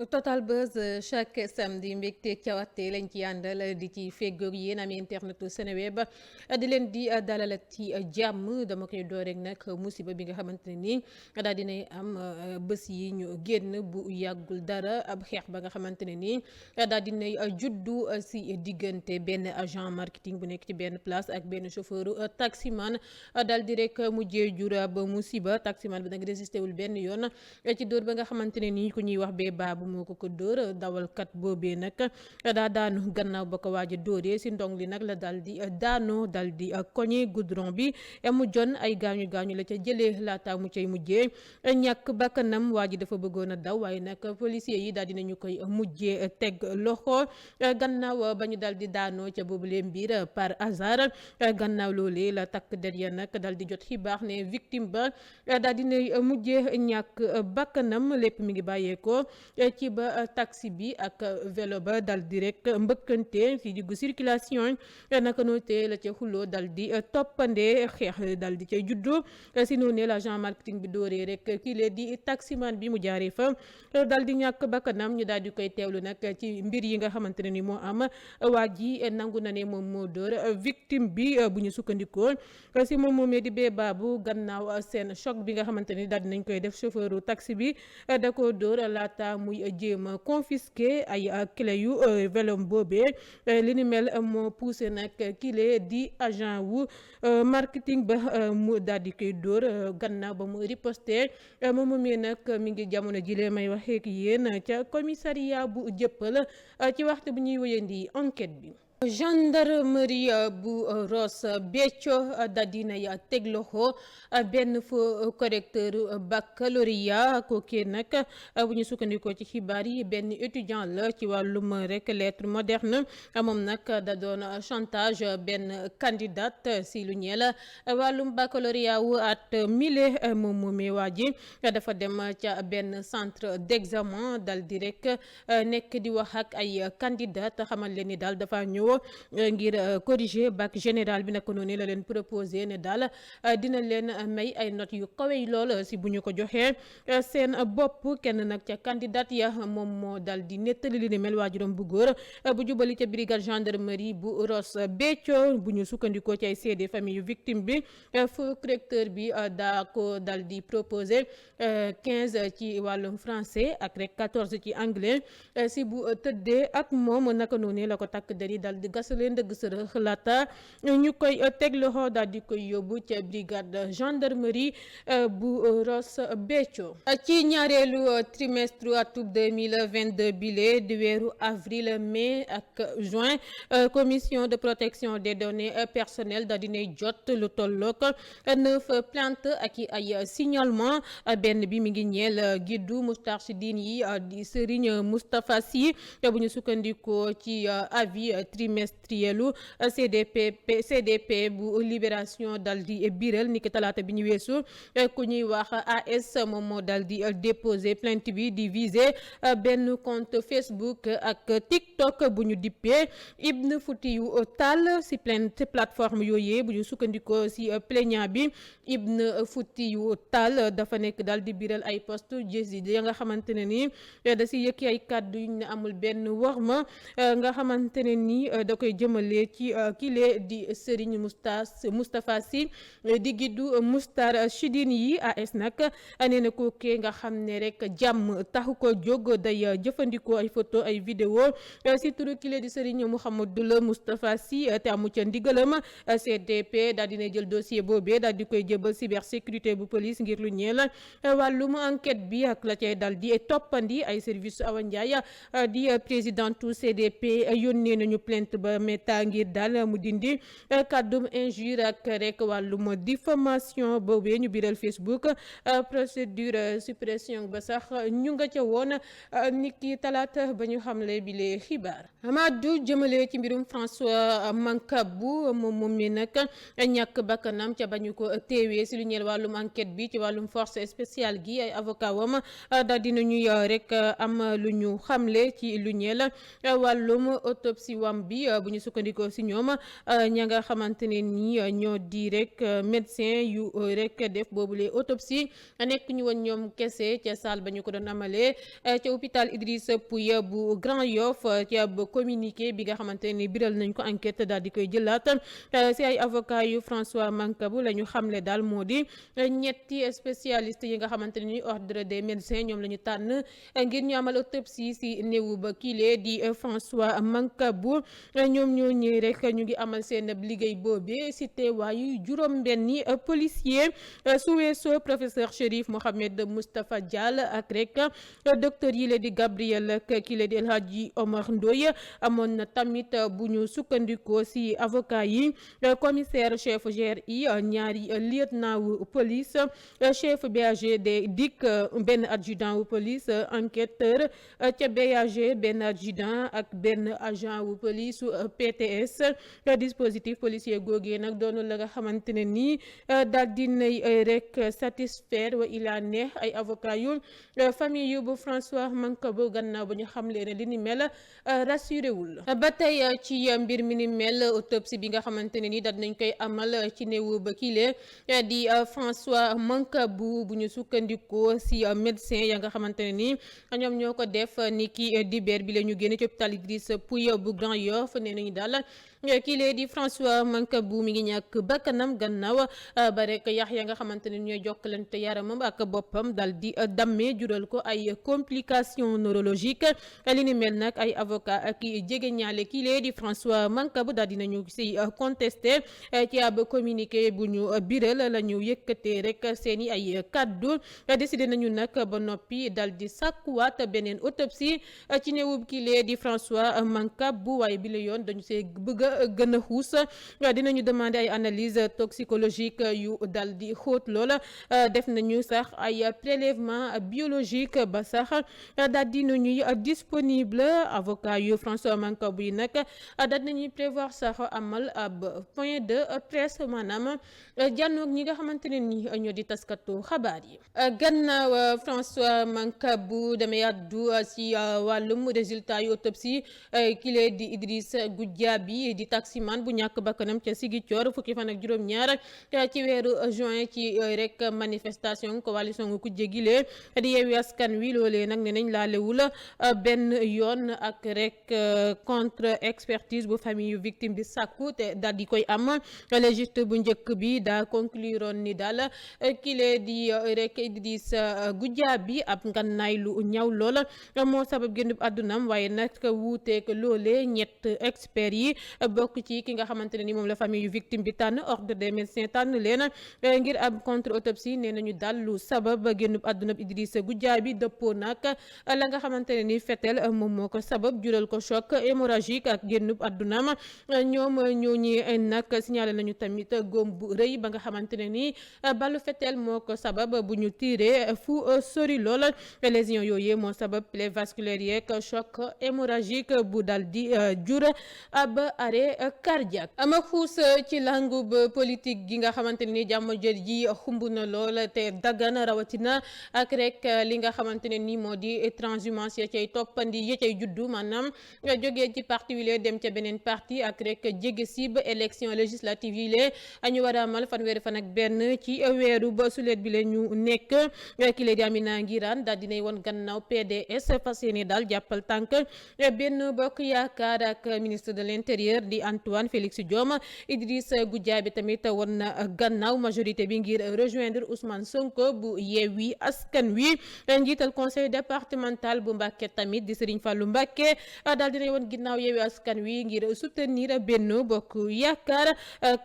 Total Buzz chaque samedi mbégte cawarte lañ ci àndal di ci feggoog yéen am internetu Seneweb di leen di dalal ci jàmm dama koy door rek nag musiba bi nga xamante ne nii daal dinay am bés yi ñu génn bu yàggul dara ab xeex ba nga xamante ne nii daal dinay juddu si diggante benn agent marketing bu nekk ci benn place ak benn chauffeur taximan daal di rek mujjee jur ba musiba taximan bi nag résisté wul benn yoon ci dóor ba nga xamante ne nii ku ñuy wax bee baabu moo ko dóor dawalkat boobee nag daa daanu gannaaw ba ko waaj a dóoree si ndong li nag la dal di daanoo dal di koñe goudron bi mu jon ay gaañu gaañu la ca jëlee laata mu cay mujjee ñàkk bakkanam waa ji dafa bëggoon a daw waaye nag policier yi daal dinañu koy mujjee teg loxo gannaaw ba ñu dal di daanoo ca boobule mbir par hasard gannaaw loolee la takk der ya nag dal di jot xibaar ne victime ba daal dinay mujjee ñàkk bakkanam lépp mi ngi bàyyeekoo ci ba taxi bi ak vélo ba dal di rek mbëkkante ci diggu circulation naka noote la ca xuloo dal di toppande xeex dal di cay juddu si noonu l'agent marketing bi dooree rek kii lee di taximan bi mu jaaree fa dal di ñàkk bakkanam ñu daal di koy teewlu nag ci mbir yi nga xamante ne ni moo am waa ji nangu na ne moom moo dóor victime bi bu ñu sukkandikoo si moom moomee di bee baabu gannaaw seen choc bi nga xamante ni daal dinañ koy def chauffeuru taxi bi da ko dóor laata muy jéem a confisqué ay clé yu vélo boobee li ni mel moo poussé nag kile di agent wu marketing ba mu daal di koy dóor gannaaw ba mu riposté moom moomee nag mi ngi jamono jile may waxee ak yéen ca commissariat bu Jëppal ci waxtu bu ñuy wëyandi enquête bi. Gendarmerie bu Ross Béthio daal dinay teg loxo benn faux correcteur baccalauréat kookee nag bu ñu sukkandikoo ci xibaar yi benn étudiant la ci wàllum rek lettre moderne moom nag da doon chantage benn candidate si lu ñeel wàllum baccalauréat wu at mille moom moomee waa ji dafa dem ca benn centre d'examen dal di rek nekk di wax ak ay candidate xamal leen ni daal dafa ñëw ngir corriger bac général bi naka noonu la leen proposé ne daal dina leen may ay notes yu kawe lool si bu ñu ko joxee seen bopp kenn nag ca candidat ya moom moo dal di nettali li ni mel waajuram bu góor bu jubali ca brigade gendarmerie bu Ross Béthio bu ñu sukkandikoo ci ay seede famille yu victime bi faux correcteur bi daa ko dal di proposé 15 ci wàllum français ak rek 14 ci anglais si bu tëddee ak moom naka noonu la ko takk dari dal di gas leen dëgg sërëx laata ñu koy teg loxo daal di koy yóbbu ca brigade gendarmerie bu Ross Béthio ci ñaareelu trimestre atub 2022 bile di weeru avril mai ak juin commission de protection des données personnelles daal dinay jot lu tollook 9 plaintes ak ay signalement benn bi mi ngi ñeel giddu Moustarchidine yi di Serigne Moustapha Sy bu ñu sukkandikoo ci avis trimestrielu CDP bu libération dal di biral niki talaata bi ñu weesu ku ñuy wax AS moom moo dal di déposer plainte bi di viser benn compte Facebook ak TikTok bu ñu dippee Ibn Foutiyu Tall si plateforme yooyee bu ñu sukkandikoo si plaignant bi Ibn Foutiyu Tall dafa nekk dal di biral ay post jési ya nga xamante ne ni da si yëkki ay kàddu yu ne amul benn worma nga xamante ne ni da koy jëmale ci kile di Serigne Moustapha Sy di giddu Moustarchidine yi AS nag nee na kookee nga xam ne rek jàmm taxu ko jóg day jëfandikoo ay photo ay vidéo si turu kile di Serigne Mouhamadoul Moustapha Sy te amu ca ndigalam CDP daal dina jël dossier boobee daal di koy jëbal cybersécurité bu police ngir lu ñeel wàllum enquête bi ak la cay dal di toppandi ay service Awa Ndiaye di présidentu CDP yónnee nañu plainte ba Meta ngir daal mu dindi kàddum injure ak rek wàllum diffamation boobee ñu biral Facebook procédure suppression ba sax ñu nga ca woon niki talaata ba ñu xamle bile xibaar. Amadou jëmale ci mbirum François Mancabou moom mi nag ñàkk bakkanam ca bañu ko teewee si lu ñeel wàllum enquête bi ci wàllum force spéciale gi ay avocat wam daal dina ñuy rek am lu ñu xamle ci lu ñeel wàllum autopsie wam bi bu ñu sukkandikoo si ñoom ña nga xamante ne ni ñoo di rek médecin yu rek def boobule autopsie nekk ñu woon ñoom kese ca salle ba ñu ko doon amalee ca hôpital Idrissa Pouye bu Grand Yoff ci ab communiqué bi nga xamante ni biral nañ ko enquête daal di koy jëlaat si ay avocat yu François Mancabou la ñu xamle daal moo di ñetti spécialiste yi nga xamante ne ni ordre des médecins ñoom la ñu tànn ngir ñu amal autopsie si néewu ba kilee di François Mancabou ñoom ñoo ñëw rek ñu ngi amal seen liggéey boobee si teewaayu juróom-benni policier su weesoo professeur Chérif Mohamed Moustapha Dial ak rek docteur yi la di Gabriel kile di El Hadji Omar Ndoye amoon na tamit bu ñu sukkandikoo ci avocat yi commissaire chef GRI ñaari lieutenant wu police chef BAG DIC benn adjudant wu police enquêteur ca BAG benn adjudant ak benn agent wu police PTS dispositif policier googee nag doonu la nga xamante ne nii daal dinay rek satisfaire wa ila neex ay avocat yu famille yu bu François Mancabou gannaaw ba ñu xamle ne li ni mel rassuré wul ba tey ci mbir mi ni mel autopsie bi nga xamante ne ni daal nañ koy amal ci néewu ba kile di François Mancabou bu ñu sukkandikoo si médecin ya nga xamante ne ni ñoom ñoo ko def ni ki dibeer bi la ñu génne ci hôpital Idrissa Pouye bu Grand Yoff nee nañu daal kile di François Mancabou mi ngi ñàkk bakkanam gannaaw ba rek yax ya nga xamante ne ñooy jokkalante yaramam ak boppam dal di dammee jural ko ay complications neurologiques li ni mel nag ay avocat ak jege ñaale kile di François Mancabou daal dinañu si contesté ci ab communiqué bu ñu biral la ñu yëkkatee rek seeni ay kaddu décidé nañu nag ba noppi dal di sàkkuwaat beneen autopsie ci néewub kile di François Mancabou waaye bi la yoon dañu see bëgg gën a xuus dinañu demander ay analyse toxicologique yu dal di xóot loola def nañu sax ay prélèvement biologique ba sax daal di nañuy disponible avocat yu François Mancabou yi nag daal nañuy prévoir sax amal ab point de presse maanaam jànnoog ñi nga xamante ne ni ñoo di taskatu xabaar yi gannaaw François Mancabou damay àddu ci wàllum résultat yu autopsie kile di Idriss Goudiaby di taximan bu ñàkk bakkanam ca Ziguinchor fukki fan ak juróom-ñaar ci weeru juin ci rek manifestation coalition gu kujje gile di Yewwi Askan Wi loolee nag ne nañ laalewul benn yoon ak rek contre expertise bu famille yu victime bi sàkku te daal di koy am légiste bu njëkk bi daa concluroon ni daal kile di rek Idriss Goudiaby ab ngannaay lu ñaw lool moo sabab génn àddunam waaye nag wuuteek loolee ñett experts yi bokk ci ki nga xamante ne ni moom la famille yu victime bi tànn ordre des médecins tànn leen ngir ab contre autopsie nee nañu daal lu sabab génnub àdduna Idriss Goudiaby dëppoo nag la nga xamante ne ni fetel moom moo ko sabab jural ko choc hémorragique ak génnub àddunaam ñoom ñoo ñi nag signalé nañu tamit góom bu rëy ba nga xamante ne ni balu fetel moo ko sabab bu ñu tiré fu sori lool lésion yooyu moo sabab plaie vasculaire yeeg choc hémorragique bu dal di jur ab arrêt cardiaque ama xuus ci langu politique gi nga xamante ne ni jàmm jël ji xumb na lool te daggan rawatina ak rek li nga xamante ne ni moo di transhumance ya cay toppandi ya cay juddu maanaam jógee ci parti wi lee dem ca beneen parti ak rek jege sib élection législative yi lee ñu war a amal fanweeri fan ak benn ci weeru ba sulet bi la ñu nekk ki lee di Amina Ngiraan daal dinay woon gannaaw PDS fas yéene daal jàppal tànk benn bokk yaakaar ak ministre de l'intérieur di Antoine Félix Diome Idriss Goudiaby tamit woon na gannaaw majorité bi ngir rejoindre Ousmane Sonko bu Yewwi Askan Wi njiital conseil départemental bu Mbacké tamit di Serigne Fallou Mbacké daal dina woon ginnaaw Yewwi Askan Wi ngir soutenir Benno Bokk Yaakaar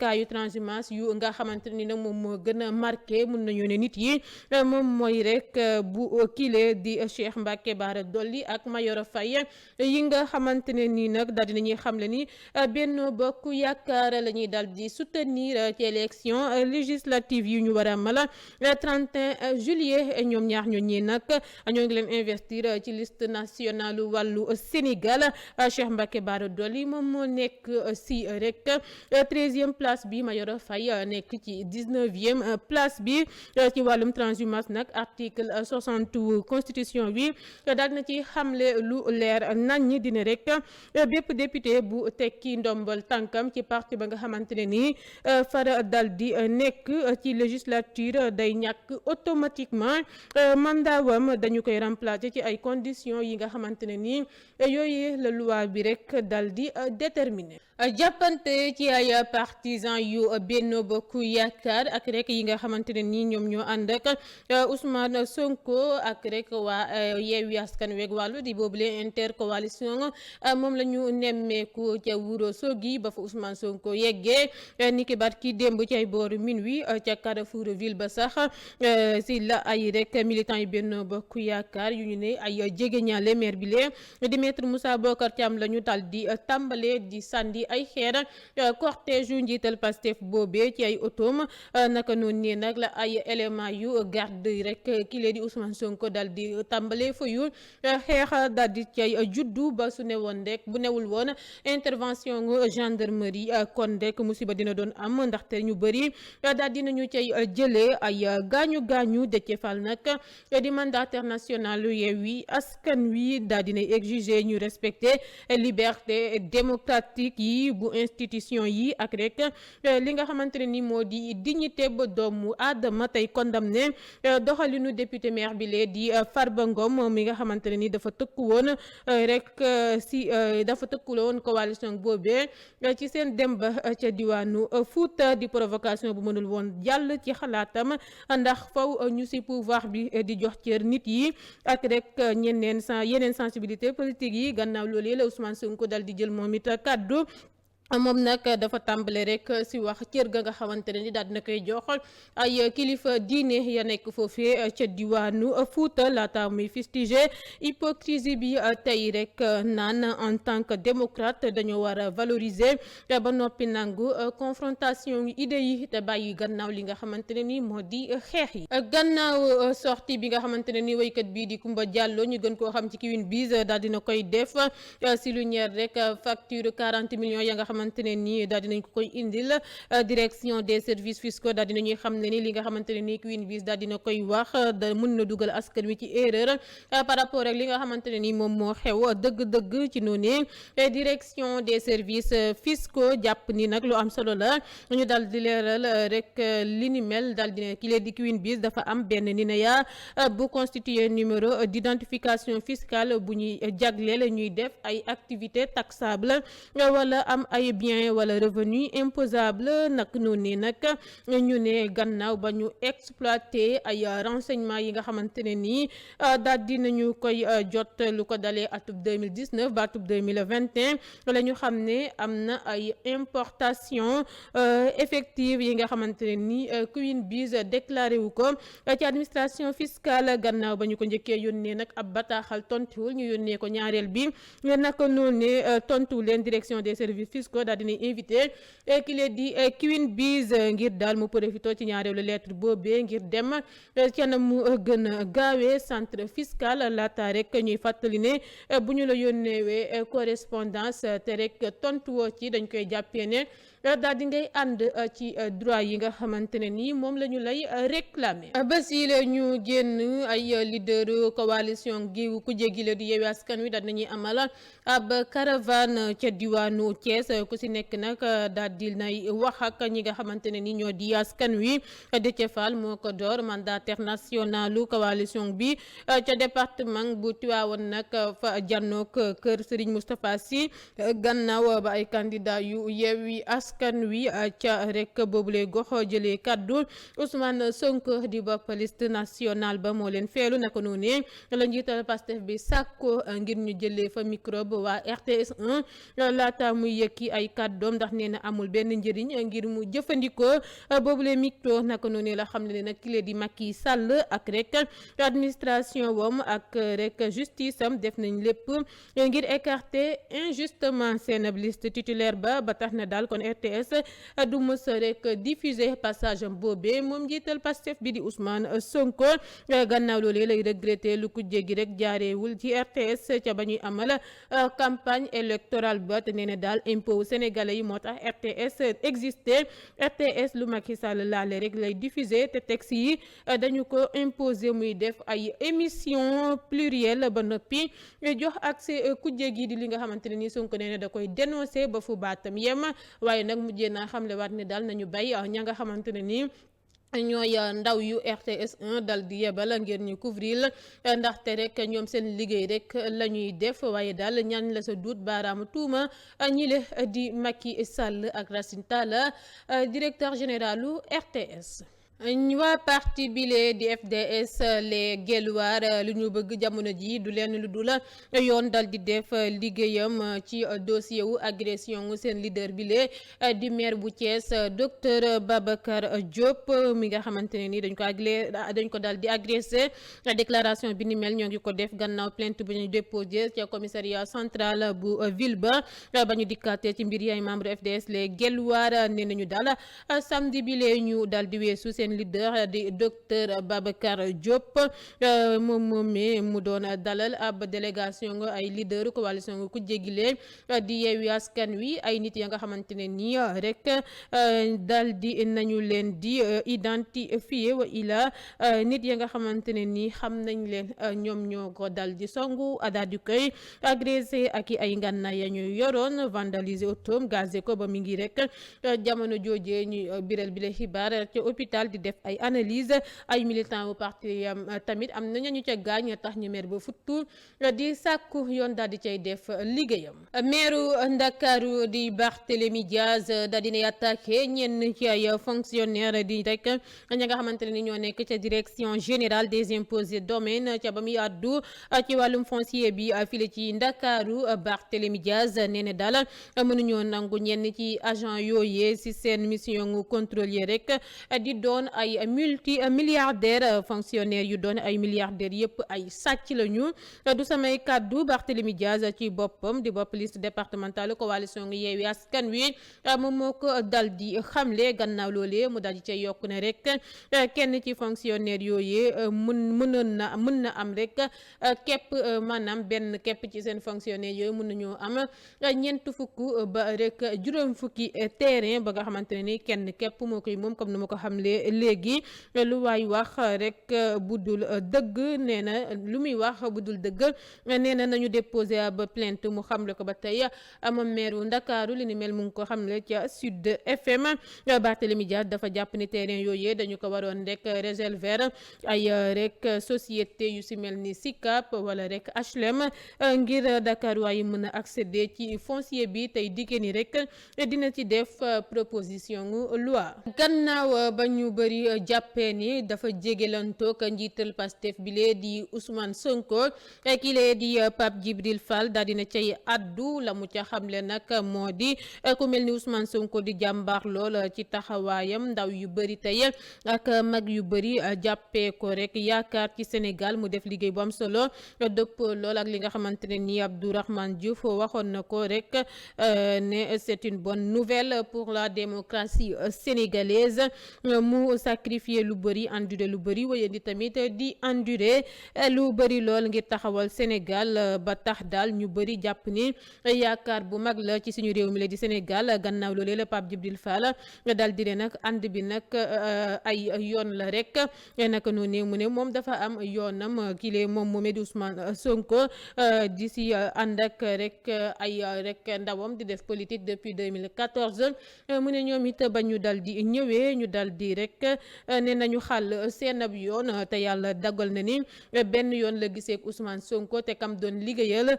kaayu transhumance yu nga xamante ni nag moom moo gën a marqué mun nañu ne nit yi moom mooy rek bu kile di Cheikh Mbacké Bara Dolly ak Mayoro Faye yi nga xamante ne nii nag daal dinañuy xamle ni Benno Bokk Yaakaar la ñuy dal di soutenir ci élection législative yu ñu war a amal 31 juillet ñoom ñaar ñoo ñi nag ñoo ngi leen investir ci liste nationale wàllu Sénégal nationale Cheikh Mbacké Bara Dolly moom moo nekk si rek 13e place bi Mayoro Faye nekk ci 19e place bi ci wàllum transhumance nag article 60 constitution bi daal na ci xamle lu leer nañ dina rek bépp député bu tekki ndombal tànkam ci parti ba nga xamante ne nii fara dal di nekk ci législature day ñàkk automatiquement mandat wam dañu koy remplacer ci ay conditions yi nga xamante ne nii yooyu la loi bi rek dal di déterminer. jàppante ci ay partisans yu Benno Bokk Yaakaar ak rek yi nga xamante ne nii ñoom ñoo ànd ak Ousmane Sonko ak rek waa Yewwi Askan Wi wàllu di boobule intercoalition moom la ñu nemmeeku ca Wuro Sogi ba fa Ousmane Sonko yeggee niki barki démb ci ay booru minuit ca Carrefour ville ba sax si la ay rek militants yu Benno Bokk Yaakaar yu ñu ne ay jegeñaale maire bi lee di maître Moussa Bocar Thiam la ñu dal di tàmbale di sànni ay xeer cortège yu njiital Pastef boobee ci ay otoom naka noonu ne nag la ay éléments yu garde rek ki lee di Ousmane Sonko dal di tàmbale fa yu xeex dal di cay juddu ba su ne woon rek bu newul woon intervention gendarmerie kon rek musiba dina doon am ndaxte ñu bëri daal dinañu cay jëlee ay gaañu Déthié Fall nag di mandataire national Yewwi Askan Wi daal dinay exiger ñu respecter liberté démocratique yi bu institution yi ak rek li nga xamante ne ni moo di dignité ba doomu aadama tey condamné doxalinu député maire bi lee di Farba Ngom mi nga xamante ne ni dafa tëkku woon rek dafa tëkku woon coalition boobee ci seen dem ba ca diwaanu Fouta di provocation bu mënul woon jàll ci xalaatam ndax faw ñu si pouvoir bi di jox cër nit yi ak rek yeneen sensibilité politique yi gannaaw loolu la Ousmane Sonko dal di jël moom it kàddu moom nag dafa tàmbale rek si wax cër ga nga xamante ne ni daal dina koy jox ay kilifa diine ya nekk foofee ca diwaanu Fuuta laata muy fustigé hypocrisie bi tey rek naan en tant que démocrate dañoo war a valoriser ba noppi nangu confrontation idées yi te bàyyi gannaaw li nga xamante ne ni moo di xeex yi. gannaaw sortie bi nga xamante ne ni waykat bii di Kumba Diallo ñu gën koo xam ci Queen Biz daal dina koy def si lu ñeer rek facture 40 millions ya nga xamante ne nii daal dinañ ko koy indil direction des services fiscaux daal dinañuy xam ne ni li nga xamante ne nii Queen Biz daal dina koy wax da mën na dugal askan wi ci erreur par rapport ak li nga xamante ne nii moom moo xew dëgg-dëgg ci noonu direction des services fiscaux jàpp ni nag lu am solo la ñu daal di leeral rek li ni mel daal dina ki lee di Queen Biz dafa am benn NINEA bu constitué numéro d'identification fiscale bu ñuy jagleel ñuy def ay activités taxables wala am ay biens wala revenu imposable nag noonu nag ñu ne gannaaw ba ñu exploité ay renseignements yi nga xamante ne nii daal dinañu koy jot lu ko dalee atub 2019 ba atub 2021 la ñu xam ne am na ay importation effective yi nga xamante ne nii Queen Biz déclaré wu ko ci administration fiscale gannaaw ba ñu ko njëkkee yónnee nag ab bataaxal tontuwul ñu yónnee ko ñaareel bi naka noonu ne tontu leen direction des services fiscaux daal dinañ invité ki lee di Queen Biz ngir daal mu profité ci ñaareelu lettre boobee ngir dem ca na mu gën a gaawee centre fiscal laata rek ñuy fàttali ne bu ñu la yónneewee correspondance te rek tontuwoo ci dañ koy jàppee ne daal di ngay ànd ci droit yi nga xamante ne nii moom la ñu lay réclamer. bés yi la ñu génn ay leader coalition gi ku jéggi la di Yewwi Askan Wi daal nañuy amal ab caravane ca diwaanu Thiès ku si nekk nag daal di nay wax ak ñi nga xamante ne nii ñoo di askan wi Déthié Fall moo ko door mandataire nationalu coalition bi ca département bu Tivaouane nag fa jannook kër Serigne Moustapha Sy gannaaw ba ay candidat yu Yewwi Askan Wi ca rek boobule gox jëlee kaddu Ousmane Sonko di bopp liste nationale ba moo leen feelu naka noonu la njiital Pastef bi sàkko ngir ñu jëlee fa microbe waa RTS 1 laata muy yëkki ay kàddoom ndax nee na amul benn njëriñ ngir mu jëfandikoo boobule micro naka noonu la xam ne nag kile di Macky Sall ak rek administration wam ak rek justice am def nañ lépp ngir écarter injustement seen liste titulaire ba tax na daal kon RTS du mës rek diffuser passage am boobee moom njiital Pastef bi di Ousmane Sonko gannaaw loolee lay regretter lu ko jéggi rek jaareewul ci RTS ca ba ñuy amal campagne électorale ba te nee na daal impôt sénégalais yi moo tax RTS existé RTS lu Macky Sall laale rek lay diffuser te texte yi dañu ko imposer muy def ay émission plurielle ba noppi jox accès ku jéggi di li nga xamante ne ni Sonko nee na da koy dénoncer ba fu baatam yem waaye nag mujjee naa xamle waat ne daal nañu bay ña nga xamante ne ni ñooy ndaw yu RTS 1 dal di yebal ngir ñu couvrir ndaxte rek ñoom seen liggéey rek la ñuy def waaye daal ñaan la sa duut baaraamu tuuma ñile di Macky Sall ak Racine Talla directeur généralu RTS. waa parti bile di FDS les Guelwaar lu ñu bëgg jamono ji du leen lu dul yoon dal di def liggéeyam ci dossier wu agression wu seen leader bile di maire bu Thiès docteur Babacar Diop mi nga xamante ne ni dañ ko dal di agressé déclaration bi ni mel ñoo ngi ko def gannaaw plainte bu ñu déposé ca commissariat central bu ville ba ñu dikkaatee ci mbir yaay membre FDS les Guelwaar nee nañu daal samedi bile ñu dal di weesu seen leader di docteur Babacar Diop moom moomee mu doon dalal ab délégation nga ay leader coalition nga ku jégile di Yewwi Askan Wi ay nit ya nga xamante ne nii rek dal di nañu leen di identifier wa ila nit ya nga xamante ne nii xam nañ leen ñoom ñoo ko dal di songu daal di koy agressé ak i ay ngànnaay ya ñu yoroon vandaliser otoom gazé ko ba mi ngi rek jamono joojee ñu biral bi la xibaar ci hôpital di def ay analyse ay militant bu parti tamit am na ñu ca gaañ tax ñu mer ba futtu di sàkku yoon daal di cay def liggéeyam. meeru Ndakaaru di Barthélémy Diaz daal dina attaqué ñenn ci ay fonctionnaire di rek ña nga xamante ne ni ñoo nekk ca direction générale des impôts et domaines ca ba muy àddu ci wàllum foncier bi file ci Ndakaaru Barthélémy Diaz nee na daal mënuñoo nangu ñenn ci agent yooyee si seen mission contrôlier rek di doon ay multimilliardaire fonctionnaire yu doon ay milliardaires yëpp ay sàcc lañu du samay kàddu Barthélémy Diaz ci boppam di bopp liste départementale coalition ngi Yewwi Askan Wi moom moo ko dal di xamle gannaaw loolee mu dal di cay yokk ne rek kenn ci fonctionnaire yooyee mën na am rek képp maanaam benn képp ci seen fonctionnaire yooyu mën nañoo am ñeent fukk ba rek juróom fukki terrain ba nga xamante ne ni kenn képp moo koy moom comme ni ma ko xamle léegi lu waay wax rek budul dëgg nee na lu muy wax budul dëgg nee na nañu déposé ba plainte mu xamle ko ba tey moom maire Ndakaaru li ni mel mu ngi ko xamle ca Sud FM Barthélémy Dias dafa jàpp ni terrain yooyu dañu ko waroon rek réserver ay rek société yu si mel ni SICAP wala rek HLM ngir Dakar waaye mën a accéder ci foncier bi tey diggée ni rek dina ci def proposition loi gannaaw ba ñu bëri jàppee ni dafa jégelantoog njiital Pastef bi lee di Ousmane Sonko ki lee di Pape Djibril Fall daal dina cay addu la mu ca xamle nag moo di ku mel ni Ousmane Sonko di jàmbaar lool ci taxawaayam ndaw yu bëri tey ak mag yu bëri jàppee ko rek yaakaar ci Sénégal mu def liggéey bu am solo dëpp lool ak li nga xamante ne ni Abdourahmane Diouf waxoon na ko rek ne c'est une bonne nouvelle pour la démocratie sénégalaise mu sacrifier lu bëri enduré lu bëri waaye di tamit di enduré lu bëri lool ngir taxawal Sénégal ba tax daal ñu bëri jàpp ni yaakaar bu mag la ci suñu réew mi la di Sénégal gannaaw loolee la Pape Djibril Fall dal di ne nag ànd bi nag ay yoon la rek naka noonu mu ne moom dafa am yoonam kii moom moomee di Ousmane Sonko di si ànd ak rek ay rek ndawam di def politique depuis 2014 mu ne ñoom it ba ñu dal di ñëwee ñu dal di rek ne nañu xàll seen ab yoon te yàlla dagal na ni benn yoon la gisee ak Ousmane Sonko te kam doon liggéeyal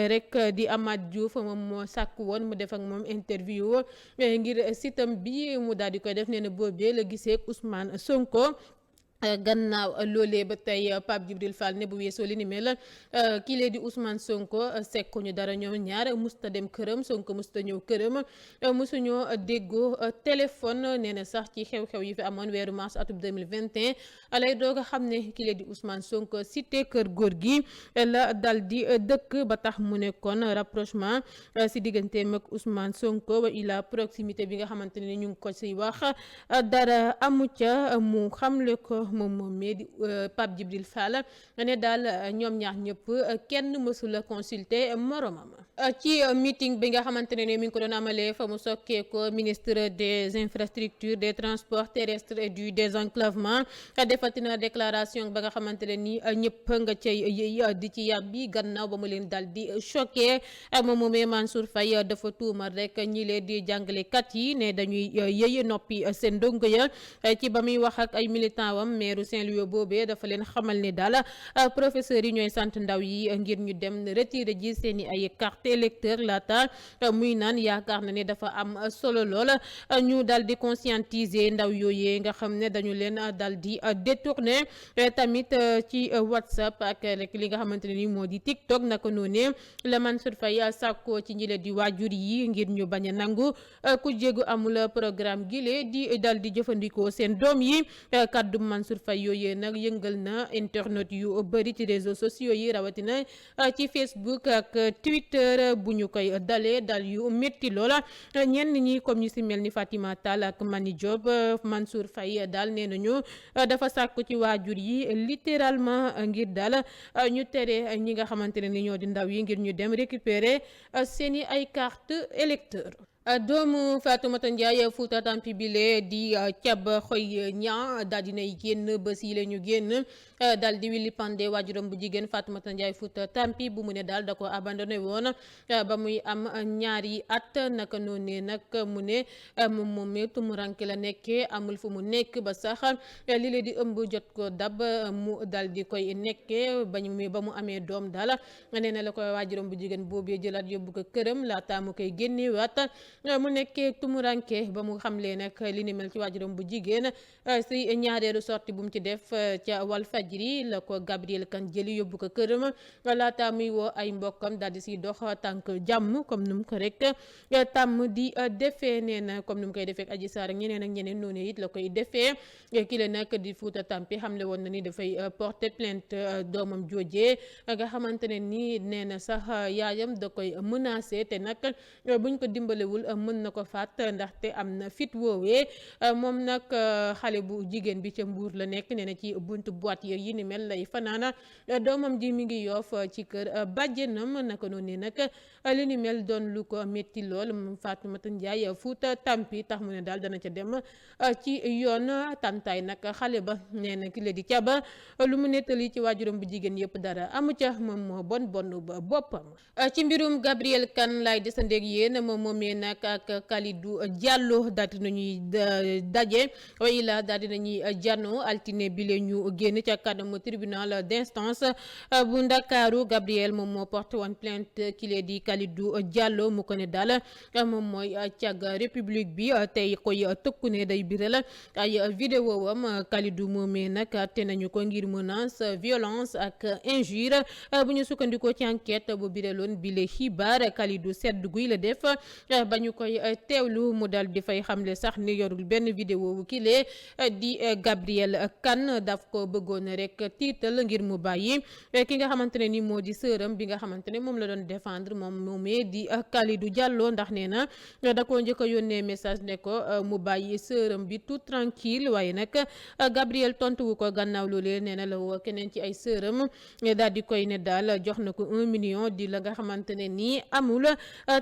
rek di Amath Diouf moom moo sàkk woon mu def ak moom interview ngir sitam bi mu daal di koy def nee na boobee la gisee ak Ousmane Sonko gannaaw loolee ba tey Pape Djibril Fall ne bu weesoo li ni mel kii lee di Ousmane Sonko sekkuñu dara ñoom ñaar musta dem këram Sonko musta ñëw këram musuñoo déggoo téléphone nee na sax ci xew-xew yi fi amoon weeru mars atum 2021 lay doog a xam ne kii lee di Ousmane Sonko cité kër góor gi la dal di dëkk ba tax mu ne kon rapprochement si digganteem ak Ousmane Sonko wa ila proximité bi nga xamante ne ñu ngi ko si wax dara amu ca mu xamle ko moom mee di Pape Djibril Fall ne daal ñoom ñaar ñëpp kenn mësula consulter moromam ci meeting bi nga xamante ne mi ngi ko doon amalee fa mu sokkee ko ministre des infrastructures des transports terrestres et du désenclavement defatina déclaration ba nga xamante ne ni ñëpp nga cay yëy di ci yàbbi gannaaw ba mu leen dal di choqué moom moomee Mansour Faye dafa tuumal rek ñi leen di jàngalekat yi ne dañuy yëy noppi seen ndongo ya ci ba muy wax ak ay militant wam maire Saint-Louis boobee dafa leen xamal ne daal professeurs yi ñooy sant ndaw yi ngir ñu dem retirer ji seeni ay carte électeur laata muy naan yaakaar na ne dafa am solo lool ñu dal di conscientiser ndaw yooyee nga xam ne dañu leen dal di détourner tamit ci WhatsApp ak rek li nga xamante ne ni moo di TikTok naka noonu la Mansour Faye sàkkoo ci ñile di waajur yi ngir ñu bañ a nangu ku jégu amul programme gile di dal di jëfandikoo seen doom yi kaddu Mansour Faye yooyee nag yëngal na internet yu bëri ci réseaux sociaux yi rawatina ci Facebook ak Twitter bu ñu koy dalee dal yu métti loola ñenn ñi comme ñu si mel ni Fatima Tall ak Mani Diop Mansour Faye daal nee nañu dafa sàkku ci waajur yi littéralement ngir daal ñu tere ñi nga xamante ne ni ñoo di ndaw yi ngir ñu dem récupérer seeni ay carte électeur doomu Fatoumata Ndiaye Fouta Tampi bile di Thiaba Khoy Niang daal dinay génn bés yi la ñu génn daal di willi pande waajuram bu jigéen Fatoumata Ndiaye Fouta Tampi bu mu ne daal da ko abandonné woon ba muy am ñaari at naka noonu nag mu ne moom moomee tumuranke la nekkee amul fu mu nekk ba sax li leen di ëmb jot ko dab mu daal di koy nekkee ba mu amee doom daal nee na la koy waajuram bu jigéen boobee jëlaat yóbbu ko këram laata mu koy génneewaat mu nekkee tumuranke ba mu xamlee nag li ni mel ci waajuram bu jigéen si ñaareelu sorti bu mu ci def ca Walfadjri la ko Gabriel Kane jëli yóbbu ko këram laata muy woo ay mbokkam daal di si dox tànk jàmm comme nu mu ko rek tàmm di defee nee na comme nu mu koy defee ak Adji Sarr ak ñeneen noonu it la koy defee ki la nag di Fouta Tampi xamle woon na ni dafay porter plainte doomam joojee nga xamante ne ni nee na sax yaayam da koy menacé te nag buñ ko dimbalewul mën na ko faat ndaxte am na fit woowee moom nag xale bu jigéen bi ca Mbuur la nekk nee na ci buntu boîte yi ni mel lay fanaana doomam ji mi ngi Yoff ci kër bàjjenam naka noonu nag li ni mel doon lu ko métti lool moom Fatoumata Ndiaye Fouta Tampi tax mu ne daal dana ca dem ci yoon tantaay nag xale ba nee na ki la di Thiaba lu mu nettali ci waajuram bu jigéen yëpp dara amu ca moom moo bon ba boppam ci mbirum Gabriel Kane laay desandeeg yéen moom moomee nag ak Kalidou Diallo daal di nañuy daje way la daal di nañuy jano altine bi le ñu génn ca kanamu tribunal d'instance bu Ndakaaru Gabriel moom moo porté woon plainte kile di Kalidou Diallo mu ko ne daal moom mooy càgg république bi tey koy tëkku ne day biral ay vidéo wam Kalidou moomee nag te nañu ko ngir menace violence ak injure bu ñu sukkandikoo ci enquête bu biraloon bi le xibaar Kalidou sedd guy la def ba ñu koy teewlu mu dal di fay xamle sax ni yorul benn vidéo bu kile di Gabriel Kane daf ko bëggoon rek tiital ngir mu bàyyi ki nga xamante ne ni moo di sëram bi nga xamante ne moom la doon défendre moom moomee di Kalidou Diallo ndax nee na da koo njëkk a yónnee message ne ko mu bàyyi sëram bi tout tranquille waaye nag Gabriel tontuwu ko gannaaw loolee nee na la woo keneen ci ay sëram daal di koy ne daal jox na ko 1 million di la nga xamante ne nii amul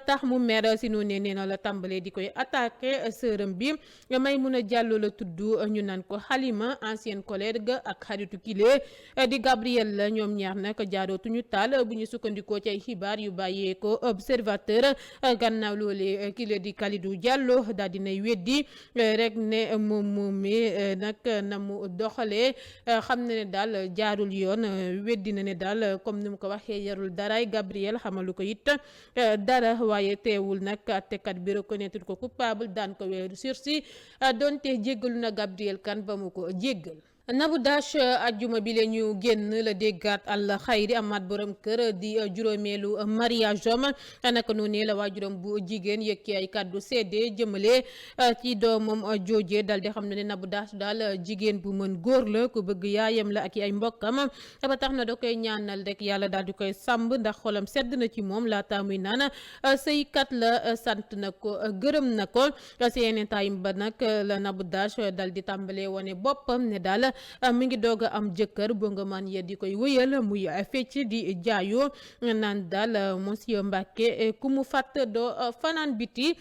tax mu mer si noonu nee na la tàmbalee di koy attaqué sëram bi Maimouna Diallo la tudd ñu naan ko Halima ancienne collègue ak xaritu kile di Gabriel la ñoom ñaar nag jaarootuñu taal bu ñu sukkandikoo ci ay xibaar yu bàyyee ko observateur gannaaw loolee kile di Kalidou Diallo daal dinay weddi rek ne moom moomee nag na mu doxalee xam na ne daal jaarul yoon weddi na ne daal comme ni mu ko waxee yarul daraay Gabriel xamalu ko it dara waaye teewul nag àttekat bi reconnaître ko coupable daan ko weeru sursis donte jéggalu na Gabriel Kane ba mu ko jéggal Nabou Dash ajjuma bi la ñu génn la déggaat al xayri amaat borom kër di juróomeelu mariage am naka noonu la waajuram bu jigéen yëkki ay kàddu seede jëmale ci doomam jooje dal di xam ne Nabou Dash daal jigéen bu mën góor la ku bëgg yaayam la ak ay mbokkam ba tax na da koy ñaanal rek yàlla daal di koy sàmb ndax xolam sedd na ci moom laata muy naan sëykat la sant na ko gërëm na ko si yeneen taayim ba nag la Nabou Dash dal di tàmbalee wane boppam ne daal mi ngi doog a am jëkkër bongoman ya di koy wëyal muy fecc di jaayu naan daal monsieur Mbacke ku mu fàtt doo fanaan biti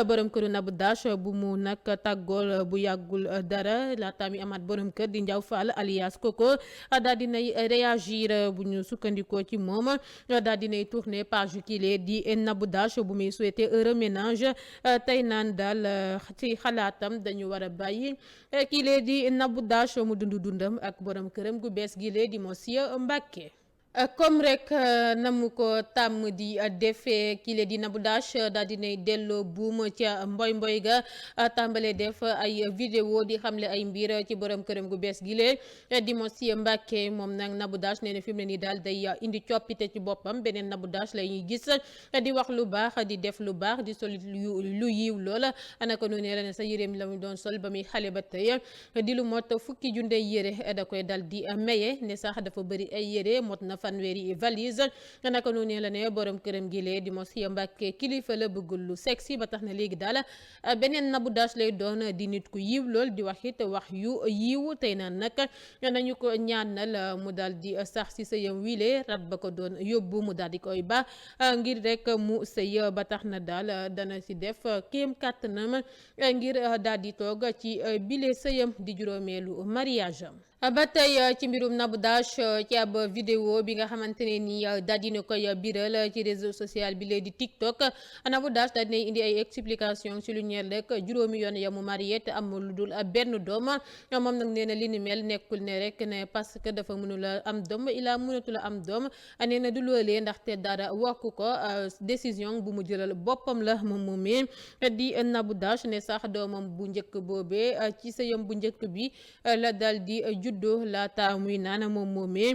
borom këru Nabou Dash bu mu nag tàggool bu yàggul dara laata mi amaat borom kër di Ndiaw Fall alias Coco daal dinay réagir bu ñu sukkandikoo ci moom daal dinay tourner page kile di Nabou Dash bu muy souhaiter heureux ménage tey naan daal ci xalaatam dañu war a bàyyi kile di Nabou Dash mu dundam ak borom këram gu bees gi lee di monsieur Mbacke comme rek na mu ko tàmm di defee kile di Nabou Dash daal dinay delloo buum ca mboy ga tàmbalee def ay vidéo di xamle ay mbir ci borom këram gu bees gi lee di monsieur Mbacke moom nag Nabou Dash nee na fi mu ne nii daal day indi coppite ci boppam beneen Nabou Dash la ñuy gis di wax lu baax di def lu baax di sol lu yiw loola naka noonu la ne sa yéreem la mu doon sol ba muy xale ba tey di lu mot fukki junde yére da koy dal di maye ne sax dafa bëri ay yére mot na fanweeri valise naka noonu la ne borom këram gi lee di monsieur Mbacke kilifa la bëggul lu sexy ba tax na léegi daal beneen Nabou Dash lay doon di nit ku yiw lool di wax it wax yu yiw tey naan nag nañu ko ñaanal mu daal di sax si sëyam wile rab ba ko doon yóbbu mu daal di koy ba ngir rek mu sëy ba tax na daal dana si def kéem kàttanam ngir daal di toog ci bile sëyam di juróomeelu mariage am ba tey ci mbirum Nabou Dash ci ab vidéo bi nga xamante ne ni daal dina koy biral ci réseau social bi lee di TikTok Nabou Dash daal dinay indi ay explication ci lu ñeel rek juróomi yoon ya mu marié te am lu dul benn doom moom nag nee na li ni mel nekkul ne rek ne parce que dafa mënula am doom ilaa mënatula am doom nee na du loolee ndaxte dara wakku ko décision bu mu jëlal boppam la moom moomee di Nabou Dash ne sax doomam bu njëkk boobee ci sëyam bu njëkk bi la dal di juddoo laata muy naan moom moomee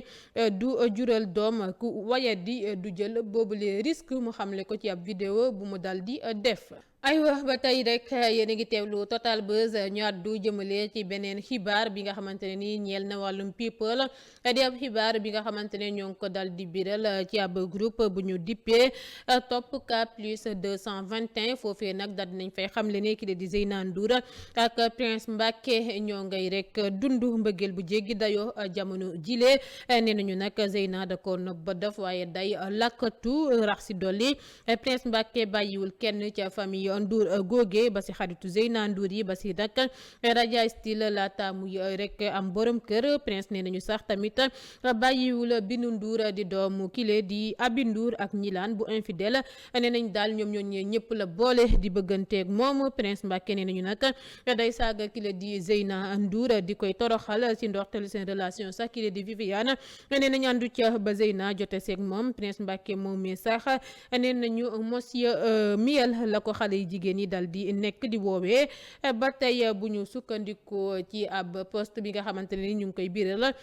du jural doom ku wayadi du jël boobule risque mu xamle ko ci ab vidéo bu mu dal di def. aywa ba tey rek yéen a ngi teewlu Total Buzz ñu àddu jëmale ci beneen xibaar bi nga xamante ne ni ñeel na wàllum people di ab xibaar bi nga xamante ne ñoo ngi ko dal di biral ci ab groupe bu ñu dippee Top K plus 221 foofee nag dal dinañ fay xamle ne ki di Zeyna Ndour ak Prince Mbacke ñoo ngay rek dund mbëggeel bu jéggi dayoo jamono jile nee nañu nag Zeyna da ko nëbb ba def waaye day lakkatu rax si dolli Prince Mbacke bàyyiwul kenn ca famille Ndour googe ba si xaritu Zeyna Ndour yi ba si nag Raja Style laata muy rek am borom kër Prince nee nañu sax tamit bàyyiwul Binu Ndour di doomu kile di Abi Ndour ak Ñilaan bu infidèle nee nañ daal ñoom ñoo ñëpp la boole di bëgganteeg moom Prince Mbacke nee nañu nag day saaga kile di Zeyna Ndour di koy toroxal si ndorteel seen relation sax kile di Viviane nee nañu àndu ca ba Zeyna jote seeg moom Prince Mbacke moom mi sax nee nañu monsieur Miel la ko xale jigéen yi dal di nekk di woowee ba tey bu ñu sukkandikoo ci ab post bi nga xamante ne ni ñu ngi koy biral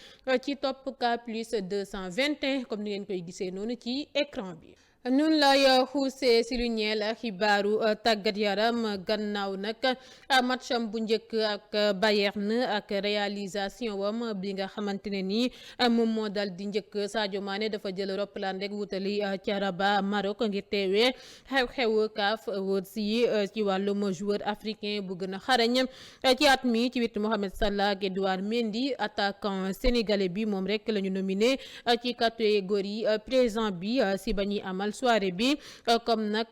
ci Top K plus 221 comme ni ngeen koy gisee noonu ci écran bi. nun lay xuusee si lu ñeel xibaaru tàggat yaram gannaaw nag matcham bu njëkk ak Bayern ak réalisation wam bi nga xamante ne nii moom moo dal di njëkk Sadio Mané dafa jël roppalaan rek wutali ca Rabat Maroc ngir teewee xew-xew CAF Awards yi ci wàllum joueur africain bu gën a xarañ ci at mi ci wetu Mohamed Salah ak Edouard Mendy attaquant sénégalais bi moom rek la ñu nominé ci catégorie présent bi si ba ñuy amal soirée bi comme nag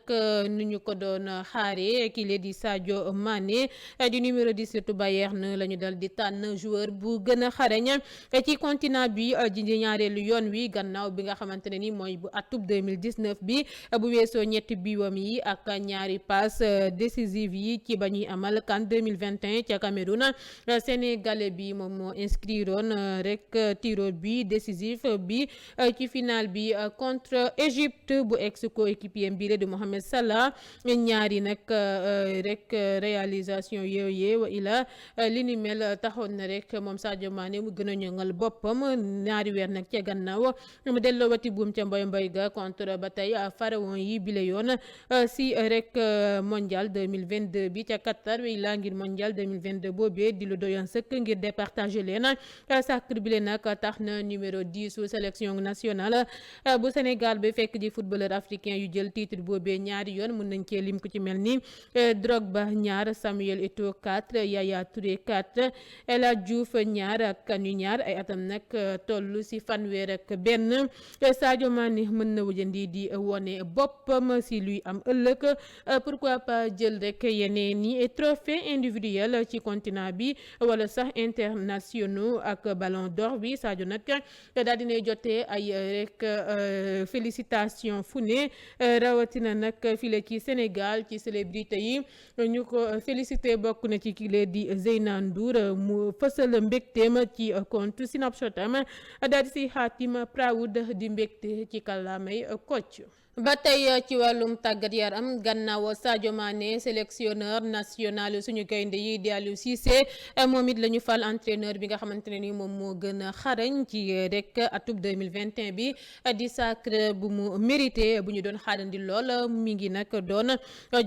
nu ñu ko doon xaare kii di Sadio Mané di numéro 17 Bayern la ñu dal di tànn joueur bu gën a xarañ ci continent bi di ñaareelu yoon wi gannaaw bi nga xamante ne ni mooy bu atub 2019 bi bu weesoo ñetti biwam yi ak ñaari passe décisive yi ci ba ñuy amal CAN 2021 ca Cameroun sénégalais bi moom moo inscriroon rek tiro bi décisif bi ci final bi contre Égypte bu ex coéquipier bi di Mohamed Salah ñaari nag rek réalisation yooyee wa ila li ni mel taxoon na rek moom Sadio Mané mu gën a ñoŋal boppam ñaari weer nag ca gannaaw mu delloowati buum ca mboy ga contre ba tey pharaon yi bile yoon si rek mondial 2022 bi ca Qatar wi la ngir mondial 2022 boobee di lu doyoon sëkk ngir départager leen sacre bi leen nag tax na numéro 10 su sélection nationale bu Sénégal bi fekk ji footballeur africain yu jël titre boobee ñaari yoon mën nañ cee lim ku ci mel ni Drogba ñaar Samuel Eto'o 4 Yaya Touré 4 El Hadji Diouf ñaar ak Kanu ñaar ay atam nag toll si fanweer ak benn Sadio Mané mën na wujandi di wone boppam si luy am ëllëg pourquoi pas jël rek yeneen ni trophée individuel ci continent bi wala sax internationaux ak ballon d'or bi Sadio nag daal dinay jotee ay rek félicitation fu ne rawatina nag file ci Sénégal ci célébrité yi ñu ko félicité bokk na ci kile di Zeyna Ndour mu fësal mbégteem ci compte Snapchat am daal di si xaatim proud di mbégte ci kàllaamay Kocc. ba tey ci wàllum tàggat yaram gannaaw Sadio Mané sélectionneur national suñu gaynde yi di Aliou Cissé moom it la ñu fal entraîneur bi nga xamante ne ni moom moo gën a xarañ ci rek atub 2021 bi di sacre bu mu mérité bu ñu doon xaarandi lool mi ngi nag doon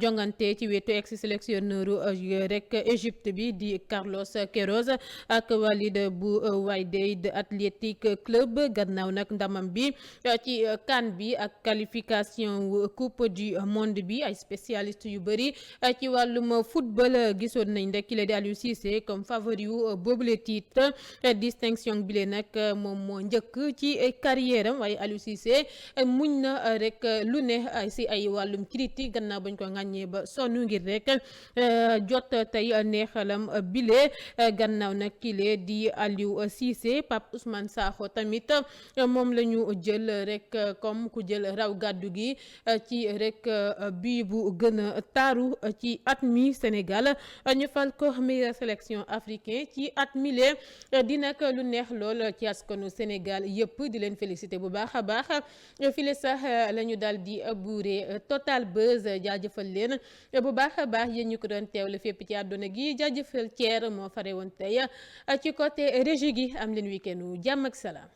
jongante ci wetu ex sélectionneur rek Égypte bi di Carlos Queiroz ak Walid bu Wydad Athletic Club gannaaw nag ndamam bi ci CAN bi ak qualification coupe du monde bi ay spécialiste yu bëri ci wàllum football gisoon nañ rek ki la di Aliou Cissé comme favori yu boobule titre distinction bi le nag moom moo njëkk ci carrière am waaye Aliou Cissé muñ na rek lu ne si ay wàllum critique gannaaw bañ ko ŋàññee ba sonn ngir rek jot tey neexalam bile gannaaw nag kile di Aliou Cissé Pape Ousmane Sakho tamit moom la ñu jël rek comme ku jël raw gàddu gi ci rek bii bu gën a taaru ci at mi Sénégal ñu fal ko meilleure sélection africain ci at mi lee di nag lu neex lool ci askanu Sénégal yëpp di leen félicité bu baax a baax file sax la ñu daal di buure Total Buzz jaajëfal leen bu baax a baax yéen ñu ko doon teewle fépp ci àdduna gi jaajëfal Thier moo fare woon tey ci côté régie gi am leen week-end wu jàmm ak salaam.